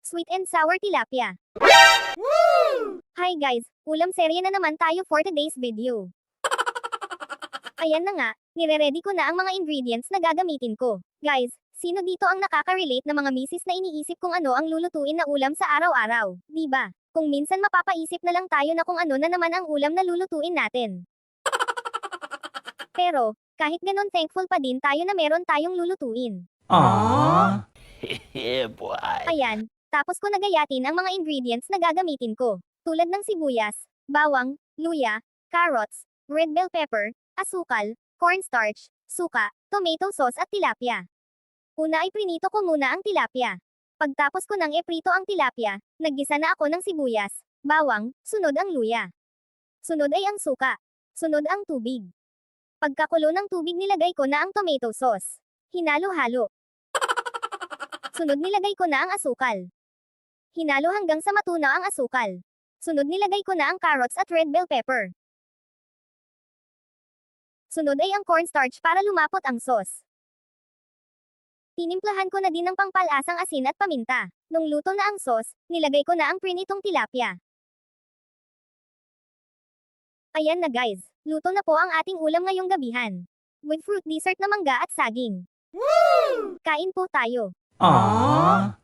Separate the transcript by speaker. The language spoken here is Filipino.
Speaker 1: Sweet and sour tilapia. Hi guys, ulam serye na naman tayo for today's video. Ayan na nga, nire-ready ko na ang mga ingredients na gagamitin ko. Guys, sino dito ang nakaka-relate na mga misis na iniisip kung ano ang lulutuin na ulam sa araw-araw, di ba? Kung minsan mapapaisip na lang tayo na kung ano na naman ang ulam na lulutuin natin. Pero, kahit ganun thankful pa din tayo na meron tayong lulutuin.
Speaker 2: Aww. Yeah, boy.
Speaker 1: Ayan, tapos ko nagayatin ang mga ingredients na gagamitin ko. Tulad ng sibuyas, bawang, luya, carrots, red bell pepper, asukal, cornstarch, suka, tomato sauce at tilapia. Una ay prinito ko muna ang tilapia. Pagtapos ko nang eprito ang tilapia, naggisa na ako ng sibuyas, bawang, sunod ang luya. Sunod ay ang suka. Sunod ang tubig. Pagkakulo ng tubig nilagay ko na ang tomato sauce. Hinalo-halo. Sunod nilagay ko na ang asukal. Hinalo hanggang sa matunaw ang asukal. Sunod nilagay ko na ang carrots at red bell pepper. Sunod ay ang cornstarch para lumapot ang sauce. Tinimplahan ko na din ng pangpalasang asin at paminta. Nung luto na ang sauce, nilagay ko na ang prinitong tilapia. Ayan na guys, luto na po ang ating ulam ngayong gabihan. With fruit dessert na mangga at saging. Kain po tayo.
Speaker 2: Aww.